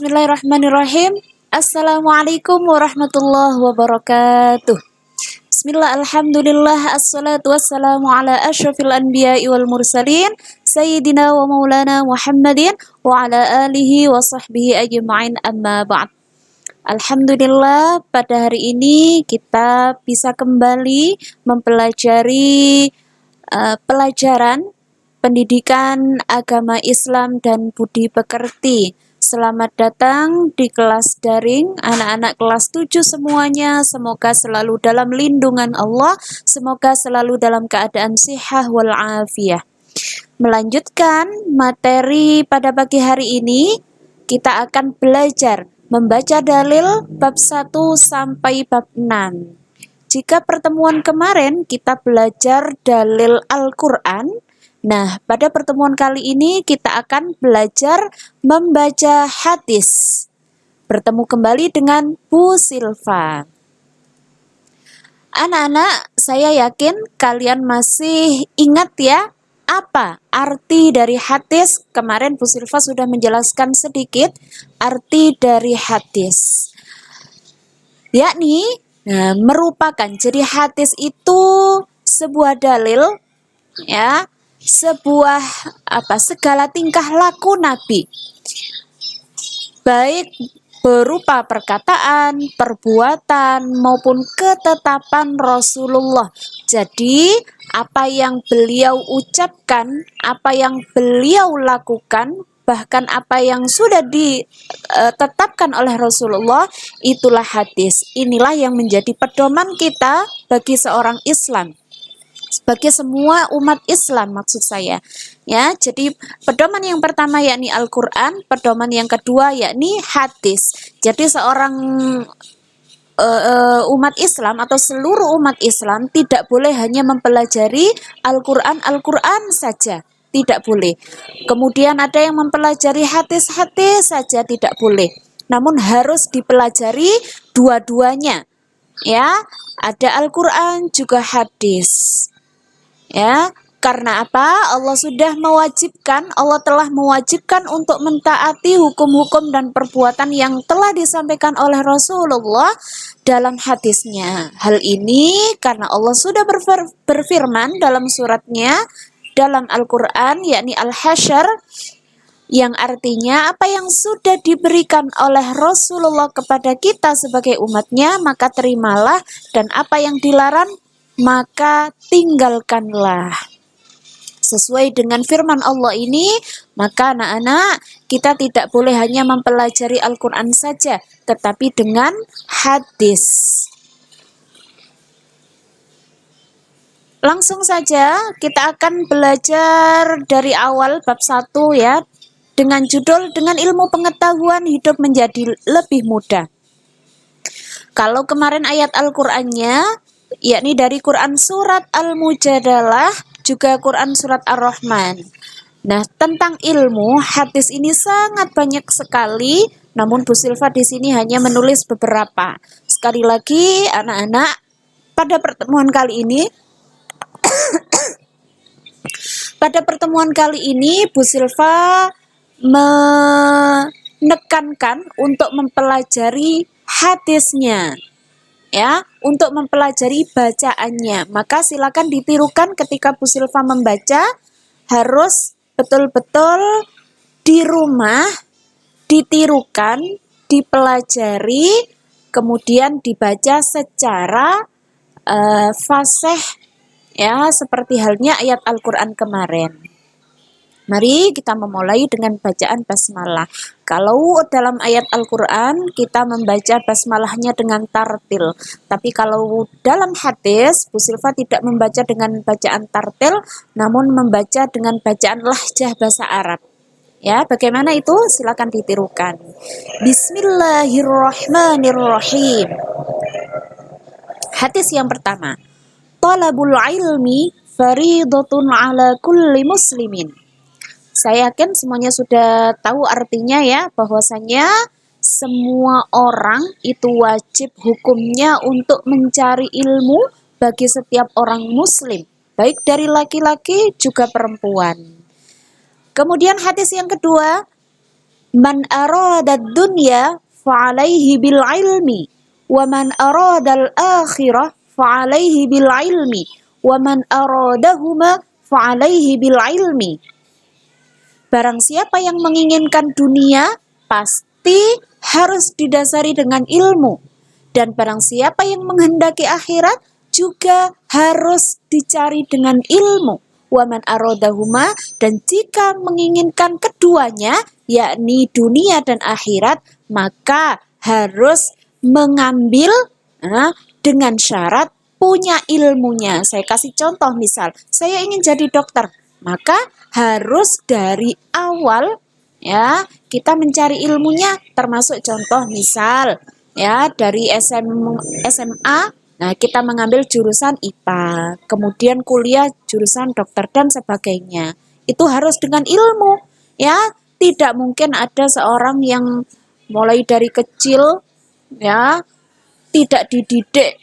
Bismillahirrahmanirrahim. Assalamualaikum warahmatullahi wabarakatuh. Bismillah, alhamdulillah, assalatu wassalamu ala asyrafil anbiya'i wal mursalin Sayyidina wa maulana Muhammadin wa ala alihi wa sahbihi ajma'in, amma ba'd. Alhamdulillah, pada hari ini kita bisa kembali mempelajari pelajaran pendidikan agama Islam dan budi pekerti. Selamat datang di kelas daring anak-anak kelas 7 semuanya. Semoga selalu dalam lindungan Allah, semoga selalu dalam keadaan sihah wal afiyah. Melanjutkan materi pada pagi hari ini, kita akan belajar membaca dalil bab 1 sampai bab 6. Jika pertemuan kemarin kita belajar dalil Al-Quran, nah, pada pertemuan kali ini kita akan belajar membaca hadis. Bertemu kembali dengan Bu Silva. Anak-anak, saya yakin kalian masih ingat ya, apa arti dari hadis? Kemarin Bu Silva sudah menjelaskan sedikit arti dari hadis. Yakni, merupakan, jadi hadis itu sebuah dalil, ya, sebuah segala tingkah laku Nabi, baik berupa perkataan, perbuatan maupun ketetapan Rasulullah. Jadi apa yang beliau ucapkan, apa yang beliau lakukan, bahkan apa yang sudah ditetapkan oleh Rasulullah, itulah hadis. Inilah yang menjadi pedoman kita bagi seorang Islam, bagi semua umat Islam maksud saya. Ya, jadi pedoman yang pertama yakni Al-Quran, pedoman yang kedua yakni hadis. Jadi seorang umat Islam atau seluruh umat Islam tidak boleh hanya mempelajari Al-Quran saja, tidak boleh. Kemudian ada yang mempelajari hadis saja, tidak boleh. Namun harus dipelajari dua-duanya. Ya, ada Al-Quran juga hadis. Ya, karena apa? Allah telah mewajibkan untuk mentaati hukum-hukum dan perbuatan yang telah disampaikan oleh Rasulullah dalam hadisnya. Hal ini karena Allah sudah berfirman dalam suratnya, dalam Al-Quran, yakni Al-Hasyr, yang artinya apa yang sudah diberikan oleh Rasulullah kepada kita sebagai umatnya, maka terimalah, dan apa yang dilarang maka tinggalkanlah. Sesuai dengan firman Allah ini, maka anak-anak, kita tidak boleh hanya mempelajari Al-Quran saja, tetapi dengan hadis. Langsung saja kita akan belajar dari awal bab 1 ya, dengan judul dengan ilmu pengetahuan hidup menjadi lebih mudah. Kalau kemarin ayat Al-Qur'annya yakni dari Quran surat Al-Mujadalah, juga Quran surat Ar-Rahman. Nah, tentang ilmu hadis ini sangat banyak sekali, namun Bu Silva di sini hanya menulis beberapa. Sekali lagi anak-anak, pada pertemuan kali ini Bu Silva menekankan untuk mempelajari hadisnya, ya, untuk mempelajari bacaannya. Maka silakan ditirukan ketika Bu Silva membaca, harus betul-betul di rumah ditirukan, dipelajari, kemudian dibaca secara fasih, ya, seperti halnya ayat Al-Quran kemarin. Mari kita memulai dengan bacaan basmalah. Kalau dalam ayat Al-Quran kita membaca basmalahnya dengan tartil, tapi kalau dalam hadis Bu Silva tidak membaca dengan bacaan tartil, namun membaca dengan bacaan lahjah bahasa Arab. Ya, bagaimana itu? Silakan ditirukan. Bismillahirrahmanirrahim. Hadis yang pertama, Talabul ilmi faridatun ala kulli muslimin. Saya yakin semuanya sudah tahu artinya ya, bahwasanya semua orang itu wajib hukumnya untuk mencari ilmu bagi setiap orang muslim, baik dari laki-laki juga perempuan. Kemudian hadis yang kedua, Man arada dunya fa'alaihi bil ilmi wa man arada al akhirah fa'alaihi bil ilmi wa man aradahuma fa'alaihi bil ilmi. Barang siapa yang menginginkan dunia pasti harus didasari dengan ilmu, dan barang siapa yang menghendaki akhirat juga harus dicari dengan ilmu. Waman aradahuma, dan jika menginginkan keduanya, yakni dunia dan akhirat, maka harus mengambil dengan syarat punya ilmunya. Saya kasih contoh, misal saya ingin jadi dokter, maka harus dari awal ya kita mencari ilmunya, termasuk contoh misal ya dari SMA. Nah, kita mengambil jurusan IPA, kemudian kuliah jurusan dokter dan sebagainya. Itu harus dengan ilmu, ya. Tidak mungkin ada seorang yang mulai dari kecil, ya, tidak dididik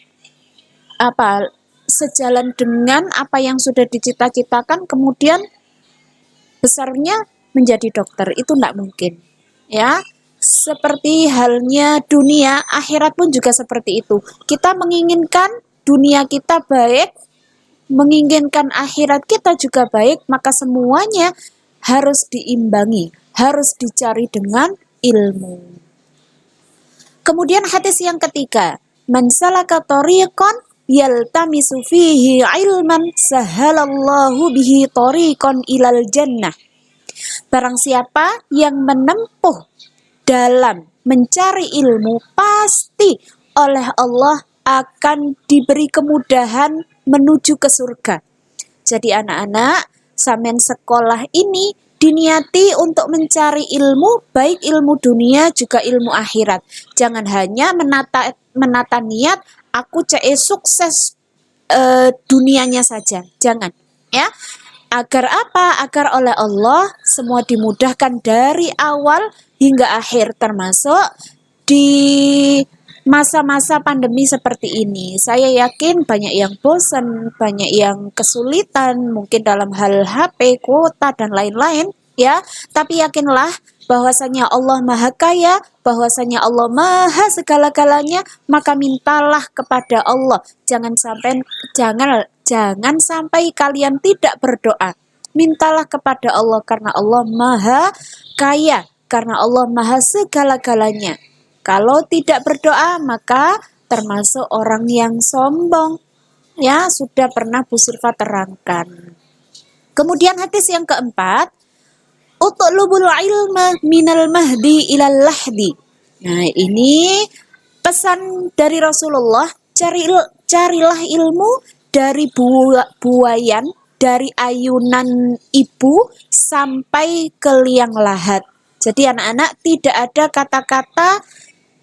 sejalan dengan apa yang sudah dicita-citakan, kemudian besarnya menjadi dokter. Itu tidak mungkin, ya. Seperti halnya dunia, akhirat pun juga seperti itu. Kita menginginkan dunia kita baik, menginginkan akhirat kita juga baik, maka semuanya harus diimbangi, harus dicari dengan ilmu. Kemudian hadis yang ketiga, man salaka tariqan yaltamisu fihi ilman sahalallahu bihi tariqan ilal jannah. Barang siapa yang menempuh dalam mencari ilmu, pasti oleh Allah akan diberi kemudahan menuju ke surga. Jadi anak-anak, sampean sekolah ini diniati untuk mencari ilmu, baik ilmu dunia juga ilmu akhirat. Jangan hanya menata niat, aku sukses dunianya saja. Jangan, ya. Agar apa? Agar oleh Allah semua dimudahkan dari awal hingga akhir, termasuk di masa-masa pandemi seperti ini. Saya yakin banyak yang bosan, banyak yang kesulitan, mungkin dalam hal HP, kuota, dan lain-lain, ya. Tapi yakinlah bahwasanya Allah Maha Kaya, bahwasanya Allah Maha segala-galanya, maka mintalah kepada Allah. Jangan sampai kalian tidak berdoa. Mintalah kepada Allah karena Allah Maha Kaya, karena Allah Maha segala-galanya. Kalau tidak berdoa maka termasuk orang yang sombong. Ya, sudah pernah Bu Sylva terangkan. Kemudian hadis yang keempat, utlubul ilma minal mahdi ilal lahdi. Nah, ini pesan dari Rasulullah, carilah ilmu dari buayan, dari ayunan ibu sampai ke liang lahat. Jadi anak-anak, tidak ada kata-kata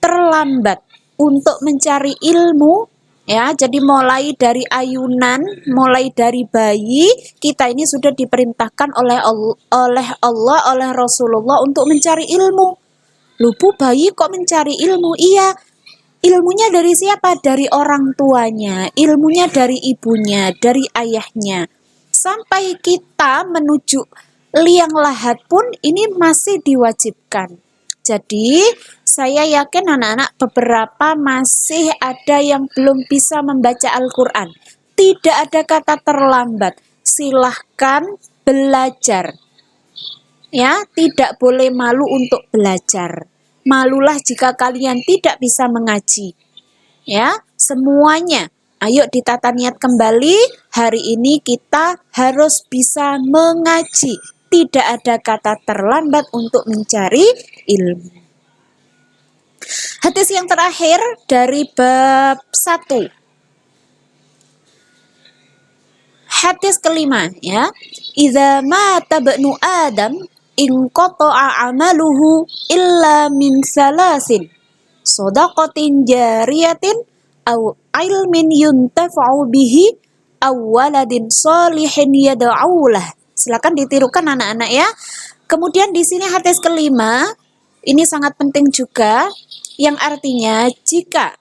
terlambat untuk mencari ilmu, ya. Jadi mulai dari ayunan, mulai dari bayi, kita ini sudah diperintahkan oleh Allah, oleh Rasulullah untuk mencari ilmu. Lupu bayi kok mencari ilmu? Iya, ilmunya dari siapa? Dari orang tuanya, ilmunya dari ibunya, dari ayahnya. Sampai kita menuju liang lahat pun ini masih diwajibkan. Jadi saya yakin anak-anak beberapa masih ada yang belum bisa membaca Al-Quran. Tidak ada kata terlambat. Silahkan belajar. Ya, tidak boleh malu untuk belajar. Malulah jika kalian tidak bisa mengaji. Ya, semuanya. Ayo ditata niat kembali. Hari ini kita harus bisa mengaji. Tidak ada kata terlambat untuk mencari ilmu. Hadis yang terakhir dari bab 1. Hadis kelima, ya. Idza mata ibnu Adam inqata'a amaluhu illa min salasin. Shadaqatin jariyatin aw ilmin yuntafa'u bihi aw waladin shalihin yad'ulah. Silakan ditirukan anak-anak, ya. Kemudian di sini hadis kelima, ini sangat penting juga, yang artinya jika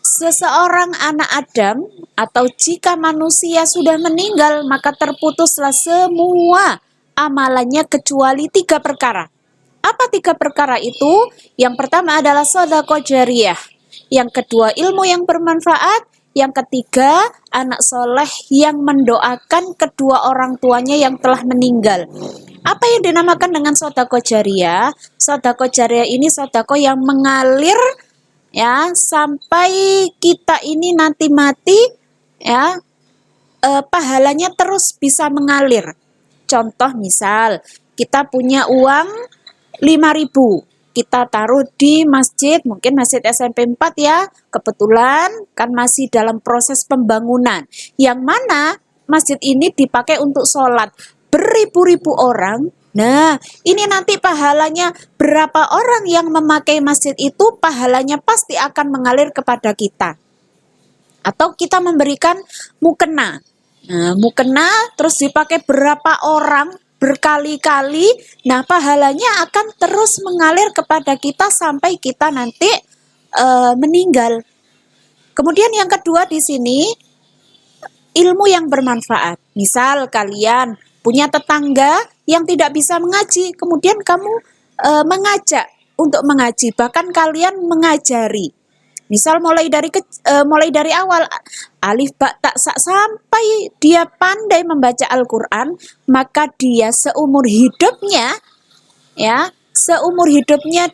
seseorang anak Adam atau jika manusia sudah meninggal, maka terputuslah semua amalannya kecuali 3 perkara. Apa 3 perkara itu? Yang pertama adalah sedekah jariyah. Yang kedua, ilmu yang bermanfaat. Yang ketiga, anak soleh yang mendoakan kedua orang tuanya yang telah meninggal. Apa yang dinamakan dengan sedekah jariyah? Sedekah jariyah ini sedekah yang mengalir ya sampai kita ini nanti mati ya, pahalanya terus bisa mengalir. Contoh misal kita punya uang 5.000, kita taruh di masjid, mungkin masjid SMP 4 ya, kebetulan kan masih dalam proses pembangunan, yang mana masjid ini dipakai untuk sholat beribu-ribu orang. Nah, ini nanti pahalanya berapa orang yang memakai masjid itu, pahalanya pasti akan mengalir kepada kita. Atau kita memberikan mukena. Nah, mukena terus dipakai berapa orang, berkali-kali, nah pahalanya akan terus mengalir kepada kita sampai kita nanti meninggal. Kemudian yang kedua di sini, ilmu yang bermanfaat. Misal kalian punya tetangga yang tidak bisa mengaji, kemudian kamu mengajak untuk mengaji, bahkan kalian mengajari. Misal mulai dari awal alif ba ta sa sampai dia pandai membaca Al-Qur'an, maka dia seumur hidupnya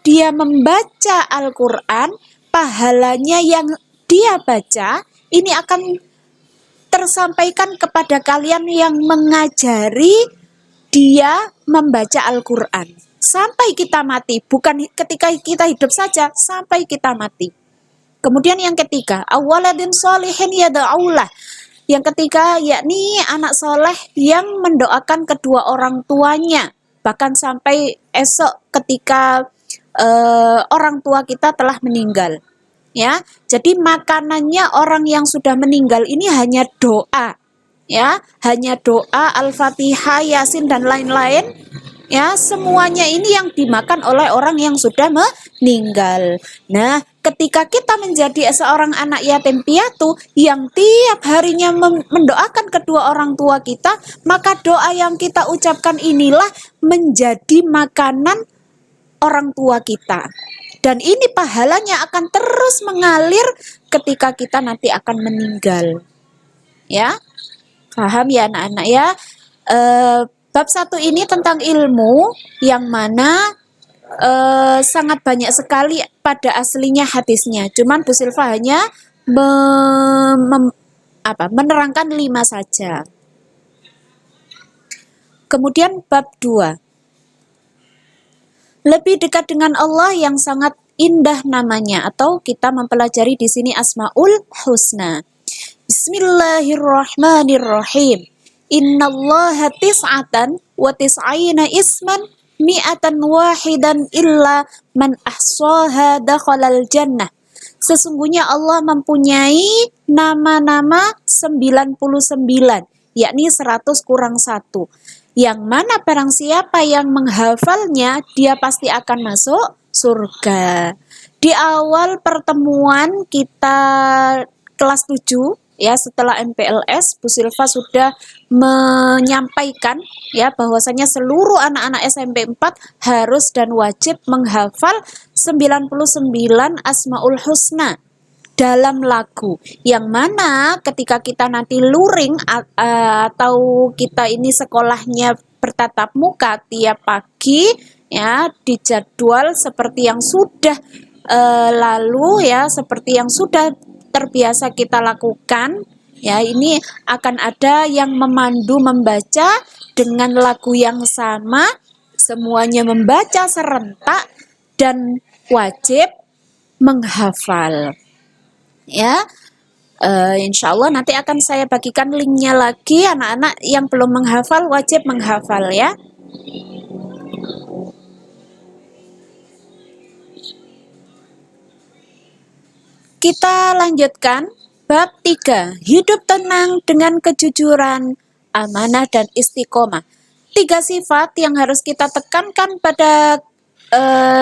dia membaca Al-Qur'an, pahalanya yang dia baca ini akan tersampaikan kepada kalian yang mengajari dia membaca Al-Qur'an sampai kita mati, bukan ketika kita hidup saja, sampai kita mati. Kemudian yang ketiga, awaladin sholihin yada'ulah. Yang ketiga yakni anak soleh yang mendoakan kedua orang tuanya, bahkan sampai esok ketika orang tua kita telah meninggal. Ya, jadi makanannya orang yang sudah meninggal ini hanya doa, ya, hanya doa, Al-Fatihah, Yasin dan lain-lain. Ya, semuanya ini yang dimakan oleh orang yang sudah meninggal. Nah, ketika kita menjadi seorang anak yatim piatu yang tiap harinya mendoakan kedua orang tua kita, maka doa yang kita ucapkan inilah menjadi makanan orang tua kita. Dan ini pahalanya akan terus mengalir ketika kita nanti akan meninggal. Ya, paham ya anak-anak ya? Bab 1 ini tentang ilmu yang mana sangat banyak sekali pada aslinya hadisnya. Cuman Bu Silva hanya menerangkan 5 saja. Kemudian bab 2. Lebih dekat dengan Allah yang sangat indah namanya, atau kita mempelajari di sini Asmaul Husna. Bismillahirrahmanirrahim. Innallaha tis'atan wa tis'ina isman mi'atan wahidan illa man ahsaha dakhalal jannah. Sesungguhnya Allah mempunyai nama-nama 99, yakni 100 kurang 1. Yang mana barang siapa yang menghafalnya, dia pasti akan masuk surga. Di awal pertemuan kita kelas 7 ya, setelah MPLS, Bu Silva sudah menyampaikan ya bahwasanya seluruh anak-anak SMP 4 harus dan wajib menghafal 99 Asmaul Husna dalam lagu, yang mana ketika kita nanti luring atau kita ini sekolahnya bertatap muka tiap pagi ya, dijadwal seperti yang sudah lalu ya, seperti yang sudah terbiasa kita lakukan ya, ini akan ada yang memandu membaca dengan lagu yang sama, semuanya membaca serentak dan wajib menghafal ya. Insya Allah nanti akan saya bagikan linknya lagi, anak-anak yang belum menghafal wajib menghafal ya. Kita lanjutkan bab 3, hidup tenang dengan kejujuran, amanah dan istiqomah. 3 sifat yang harus kita tekankan pada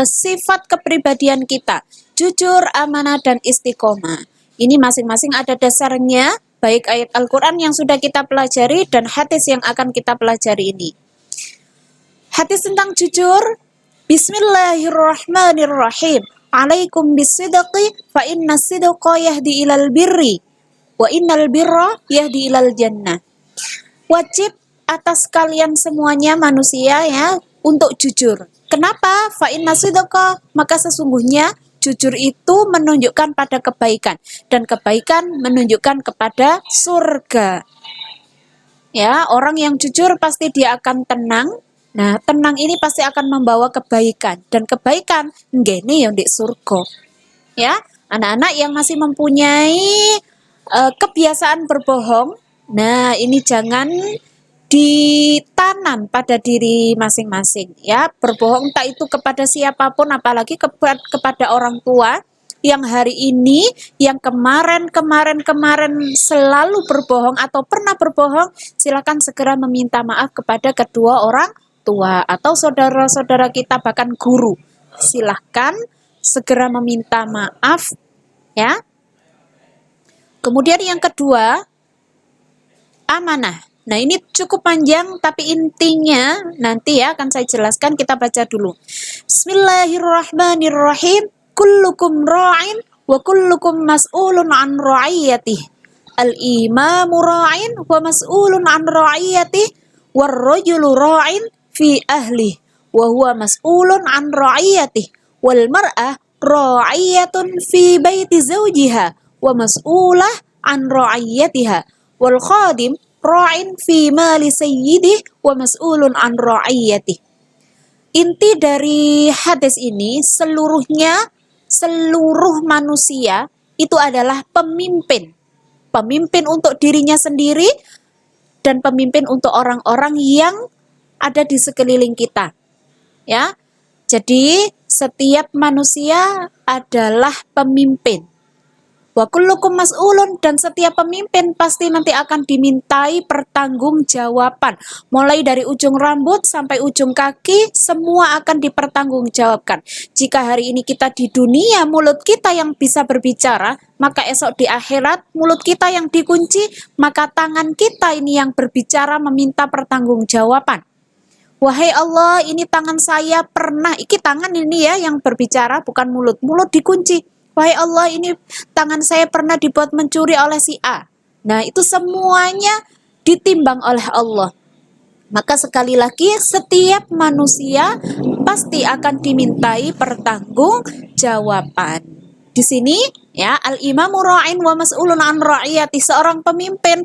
sifat kepribadian kita, jujur, amanah dan istiqomah. Ini masing-masing ada dasarnya, baik ayat Al-Quran yang sudah kita pelajari dan hadis yang akan kita pelajari ini. Hadis tentang jujur, Bismillahirrahmanirrahim. Alaikum bisidqi fa inna sidqa yahdi ilal birri wa innal birra yahdi ilal jannah. Wajib atas kalian semuanya manusia ya untuk jujur. Kenapa? Fa inna sidqa, maka sesungguhnya jujur itu menunjukkan pada kebaikan dan kebaikan menunjukkan kepada surga. Ya, orang yang jujur pasti dia akan tenang. Nah, tenang ini pasti akan membawa kebaikan dan kebaikan nggene ya ndek surga. Ya, anak-anak yang masih mempunyai kebiasaan berbohong, nah ini jangan ditanam pada diri masing-masing ya. Berbohong tak itu kepada siapapun, apalagi kepada orang tua yang hari ini, yang kemarin selalu berbohong atau pernah berbohong, silakan segera meminta maaf kepada kedua orang tua atau saudara-saudara kita, bahkan guru. Silahkan segera meminta maaf ya. Kemudian yang kedua, amanah. Nah, ini cukup panjang tapi intinya nanti ya akan saya jelaskan, kita baca dulu. Bismillahirrahmanirrahim. Kullukum ra'in wa kullukum mas'ulun an ra'iyatih. Al-imamu ra'in wa mas'ulun an ra'iyatih. War-rajulu ra'in fi ahlih wa huwa mas'ulun an ra'iyatih. Wal mar'ah ra'iyatun fi baiti zawjiha wa mas'ulah an ra'iyatiha. Wal khadim ra'in fi mali sayyidih wa mas'ulun an ra'iyatih. Inti dari hadis ini seluruh manusia itu adalah pemimpin. Pemimpin untuk dirinya sendiri dan pemimpin untuk orang-orang yang ada di sekeliling kita. Ya. Jadi setiap manusia adalah pemimpin. Wa kullukum mas'ulun, dan setiap pemimpin pasti nanti akan dimintai pertanggungjawaban. Mulai dari ujung rambut sampai ujung kaki, semua akan dipertanggungjawabkan. Jika hari ini kita di dunia, mulut kita yang bisa berbicara, maka esok di akhirat, mulut kita yang dikunci, maka tangan kita ini yang berbicara meminta pertanggungjawaban. Wahai Allah, ini tangan saya pernah, tangan ini ya yang berbicara, bukan mulut. Mulut dikunci. Wahai Allah, ini tangan saya pernah dibuat mencuri oleh si A. Nah, itu semuanya ditimbang oleh Allah. Maka sekali lagi, setiap manusia pasti akan dimintai pertanggungjawaban. Di sini ya, al-imamu ra'in wa mas'ulun an ra'iyati, seorang pemimpin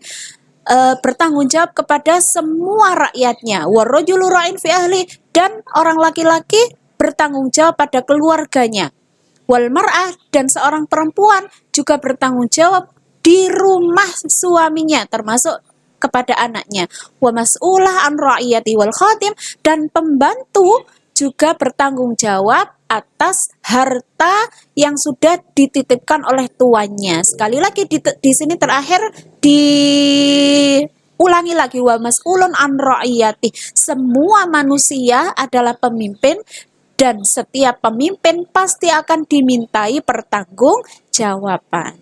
bertanggung jawab kepada semua rakyatnya. Warrajulu ra'in fi ahli, dan orang laki-laki bertanggung jawab pada keluarganya. Wal mar'ah, dan seorang perempuan juga bertanggung jawab di rumah suaminya, termasuk kepada anaknya. Wa mas'ulah an ra'iyati wal khadim, dan pembantu juga bertanggung jawab atas harta yang sudah dititipkan oleh tuannya. Sekali lagi di sini terakhir diulangi lagi, wa mas'ulun an ra'iyati. Semua manusia adalah pemimpin dan setiap pemimpin pasti akan dimintai pertanggungjawaban.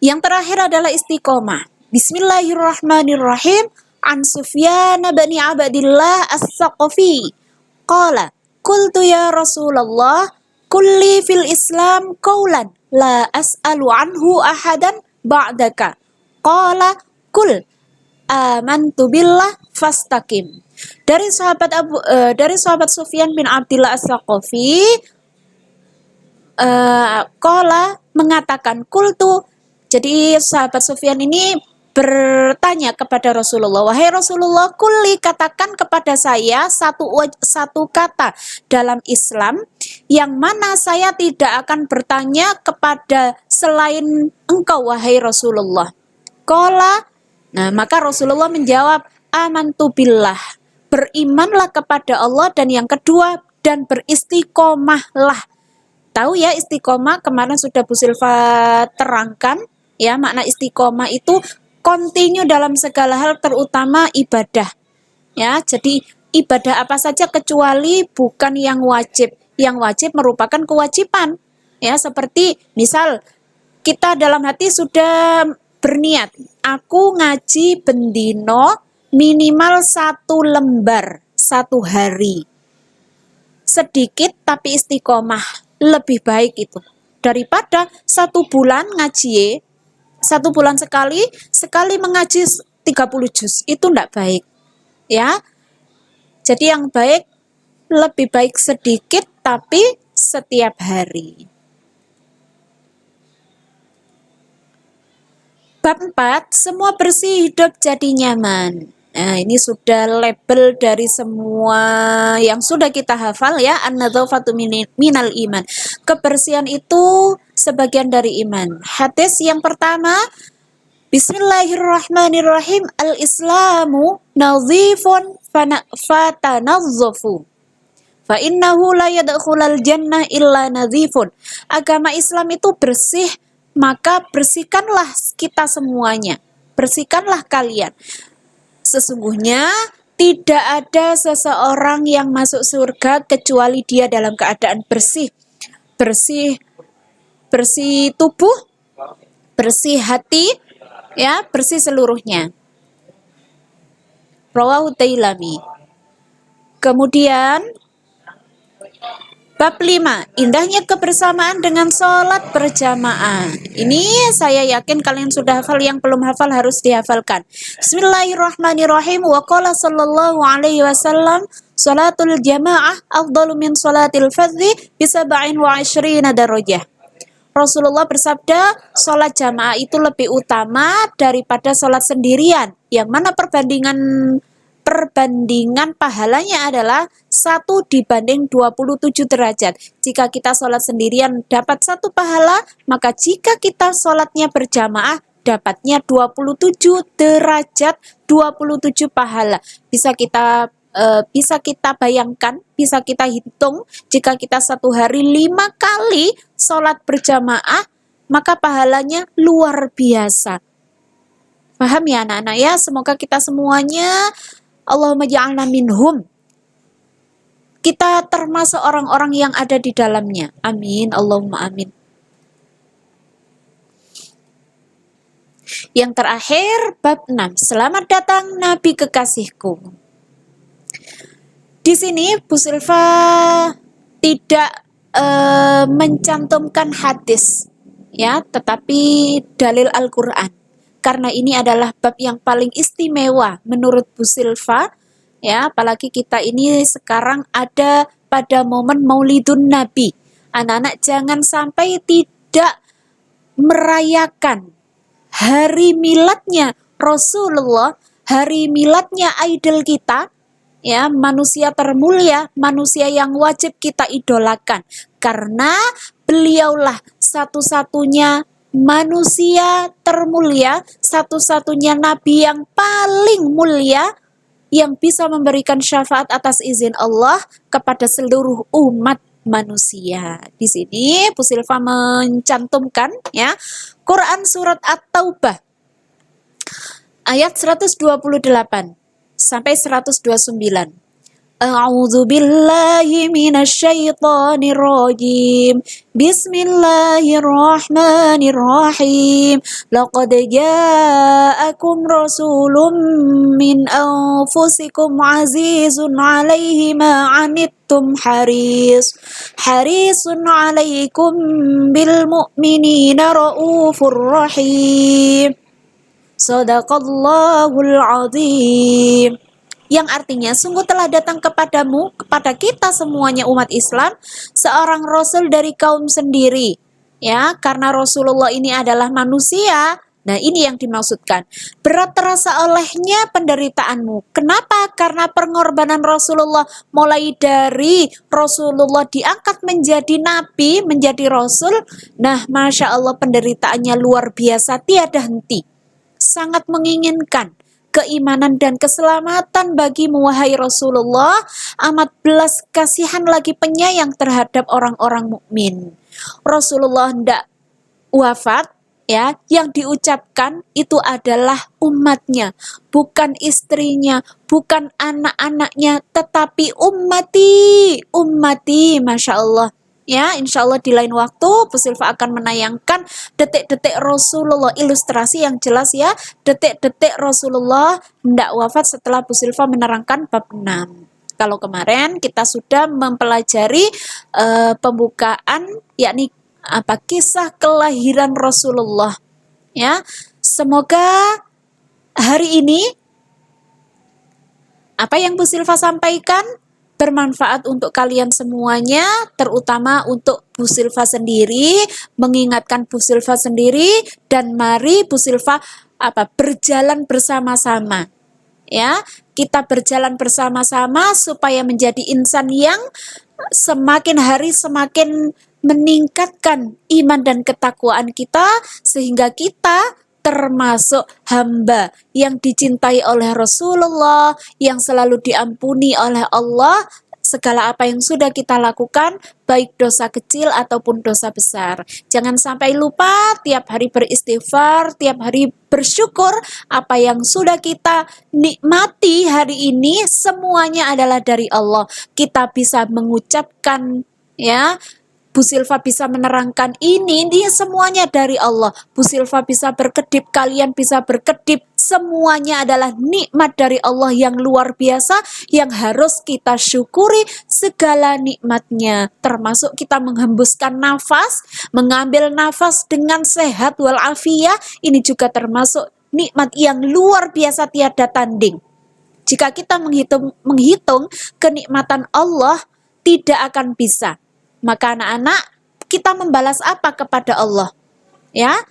Yang terakhir adalah istiqomah. Bismillahirrahmanirrahim. An Sufyan bin Abdillah As-Saqafi qala qultu ya Rasulullah kulli fil Islam qawlan la as'alu anhu ahadan ba'daka. Qala kul amantu billah fastaqim. Dari sahabat Sufyan bin Abdillah As-Saqafi qala mengatakan kultu. Jadi sahabat Sufyan ini bertanya kepada Rasulullah, wahai Rasulullah, kulli, katakan kepada saya satu kata dalam Islam yang mana saya tidak akan bertanya kepada selain engkau, wahai Rasulullah. Qala, nah maka Rasulullah menjawab, amantu billah, berimanlah kepada Allah, dan yang kedua, dan beristiqomahlah. Tahu ya istiqomah, kemarin sudah Bu Silva terangkan ya, makna istiqomah itu continue dalam segala hal, terutama ibadah. Ya, jadi ibadah apa saja kecuali bukan yang wajib. Yang wajib merupakan kewajiban. Ya, seperti misal kita dalam hati sudah berniat, aku ngaji bendino minimal 1 lembar 1 hari. sedikit tapi istiqomah, lebih baik itu daripada 1 bulan ngaji, 1 bulan sekali mengaji 30 juz, itu enggak baik ya. Jadi yang baik, lebih baik sedikit tapi setiap hari. Bab 4, semua bersih hidup jadi nyaman. Nah, ini sudah label dari semua yang sudah kita hafal ya. An-nadzafatu minal iman. Kebersihan itu sebagian dari iman. Hadis yang pertama, Bismillahirrahmanirrahim. Al-Islamu nadhifun fatanazzafu. Fa innahu la yadkhulul jannah illa nadhifun. Agama Islam itu bersih, maka bersihkanlah kita semuanya. Bersihkanlah kalian. Sesungguhnya tidak ada seseorang yang masuk surga kecuali dia dalam keadaan bersih. Bersih tubuh, bersih hati, ya, bersih seluruhnya. Rawahu Tailami. Kemudian bab 5, indahnya kebersamaan dengan sholat berjamaah. Ini saya yakin kalian sudah hafal, yang belum hafal harus dihafalkan. Bismillahirrahmanirrahim. Wa qala sallallahu alaihi wasallam, sholatul jamaah afdalu min sholatil fardhi bi 27 darajah. Rasulullah bersabda, sholat jamaah itu lebih utama daripada sholat sendirian, yang mana perbandingan pahalanya adalah 1:27 derajat. Jika kita sholat sendirian dapat 1 pahala, maka jika kita sholatnya berjamaah dapatnya 27 derajat, 27 pahala. Bisa kita bayangkan, bisa kita hitung, jika kita 1 hari 5 kali sholat berjamaah, maka pahalanya luar biasa. Paham ya anak-anak ya? Semoga kita semuanya, Allahumma ja'alna minhum, kita termasuk orang-orang yang ada di dalamnya. Amin, Allahumma amin. Yang terakhir, bab 6, selamat datang Nabi kekasihku. Di sini Bu Silva tidak mencantumkan hadis ya, tetapi dalil Al-Qur'an. Karena ini adalah bab yang paling istimewa menurut Bu Silva ya, apalagi kita ini sekarang ada pada momen Maulidun Nabi. Anak-anak jangan sampai tidak merayakan hari miladnya Rasulullah, hari miladnya idol kita ya, manusia termulia, manusia yang wajib kita idolakan, karena beliaulah satu-satunya manusia termulia, satu-satunya nabi yang paling mulia yang bisa memberikan syafaat atas izin Allah kepada seluruh umat manusia. Di sini Bu Silva mencantumkan ya, Quran surat At-Taubah ayat 128 sampai 129. A'udzu billahi minasyaitonir rajim. Bismillahirrahmanirrahim. Laqad ja'akum rasulun min anfusikum azizun 'alaihi ma 'anittum harisun 'alaikum bil mu'minina raufur rahim. Shadaqallahul azim. Yang artinya, sungguh telah datang kepadamu, kepada kita semuanya umat Islam, seorang rasul dari kaum sendiri. Ya, karena Rasulullah ini adalah manusia. Nah, ini yang dimaksudkan. Berat terasa olehnya penderitaanmu. Kenapa? Karena pengorbanan Rasulullah, mulai dari Rasulullah diangkat menjadi nabi, menjadi rasul. Nah, Masya Allah, penderitaannya luar biasa, tiada henti. Sangat menginginkan keimanan dan keselamatan bagimu wahai Rasulullah, amat belas kasihan lagi penyayang terhadap orang-orang mukmin. Rasulullah hendak wafat ya, yang diucapkan itu adalah umatnya, bukan istrinya, bukan anak-anaknya, tetapi ummati, Masya Allah. Ya, insya Allah di lain waktu Bu Silva akan menayangkan detik-detik Rasulullah, ilustrasi yang jelas ya, detik-detik Rasulullah hendak wafat setelah Bu Silva menerangkan bab 6. Kalau kemarin kita sudah mempelajari pembukaan, yakni kisah kelahiran Rasulullah, ya. Semoga hari ini apa yang Bu Silva sampaikan bermanfaat untuk kalian semuanya, terutama untuk Bu Silva sendiri, mengingatkan Bu Silva sendiri, dan mari Bu Silva berjalan bersama-sama. Ya, kita berjalan bersama-sama supaya menjadi insan yang semakin hari semakin meningkatkan iman dan ketakwaan kita, sehingga kita termasuk hamba yang dicintai oleh Rasulullah, yang selalu diampuni oleh Allah segala apa yang sudah kita lakukan, baik dosa kecil ataupun dosa besar. Jangan sampai lupa tiap hari beristighfar, tiap hari bersyukur apa yang sudah kita nikmati hari ini semuanya adalah dari Allah. Kita bisa mengucapkan, ya, Bu Silva bisa menerangkan ini semuanya dari Allah. Bu Silva bisa berkedip, kalian bisa berkedip, semuanya adalah nikmat dari Allah yang luar biasa, yang harus kita syukuri segala nikmatnya. Termasuk kita menghembuskan nafas, mengambil nafas dengan sehat walafiat, ini juga termasuk nikmat yang luar biasa tiada tanding. Jika kita menghitung kenikmatan Allah, tidak akan bisa. Maka anak-anak, kita membalas apa kepada Allah? Ya,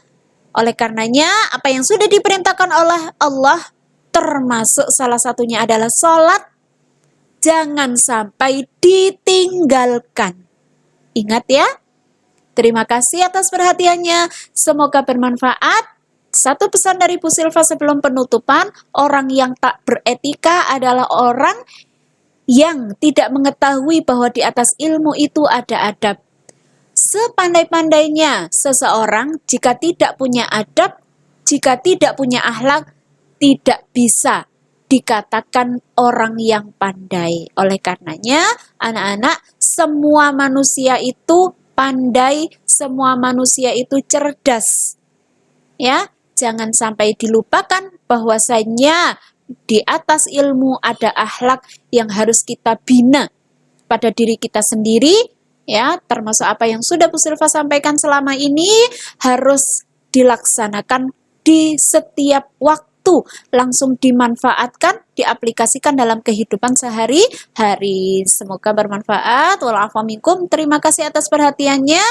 oleh karenanya apa yang sudah diperintahkan oleh Allah, termasuk salah satunya adalah sholat, jangan sampai ditinggalkan. Ingat ya. Terima kasih atas perhatiannya. Semoga bermanfaat. Satu pesan dari Bu Silva sebelum penutupan, orang yang tak beretika adalah orang yang tidak mengetahui bahwa di atas ilmu itu ada adab. Sepandai-pandainya seseorang, jika tidak punya adab, jika tidak punya akhlak, tidak bisa dikatakan orang yang pandai. Oleh karenanya, anak-anak, semua manusia itu pandai, semua manusia itu cerdas. Ya, jangan sampai dilupakan bahwasanya di atas ilmu ada akhlak yang harus kita bina pada diri kita sendiri, ya, termasuk apa yang sudah Bu Silva sampaikan selama ini harus dilaksanakan di setiap waktu, langsung dimanfaatkan, diaplikasikan dalam kehidupan sehari-hari. Semoga bermanfaat. Walafu minkum. Terima kasih atas perhatiannya.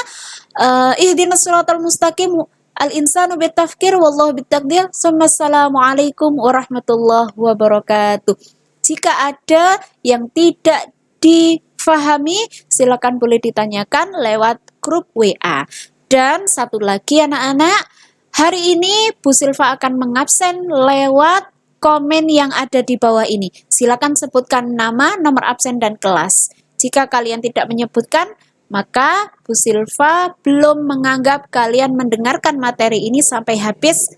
Ihdinas siratal mustaqim. Al-insanu bitafkir wallahu bitakdir. Assalamualaikum warahmatullahi wabarakatuh. Jika ada yang tidak difahami, silakan boleh ditanyakan lewat grup WA. Dan satu lagi anak-anak, hari ini Bu Silva akan mengabsen lewat komen yang ada di bawah ini. Silakan sebutkan nama, nomor absen, dan kelas. Jika kalian tidak menyebutkan, maka Bu Silva belum menganggap kalian mendengarkan materi ini sampai habis,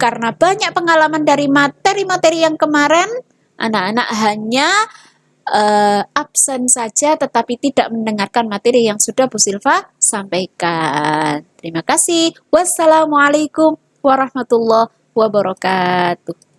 karena banyak pengalaman dari materi-materi yang kemarin, anak-anak hanya absen saja tetapi tidak mendengarkan materi yang sudah Bu Silva sampaikan. Terima kasih. Wassalamualaikum warahmatullahi wabarakatuh.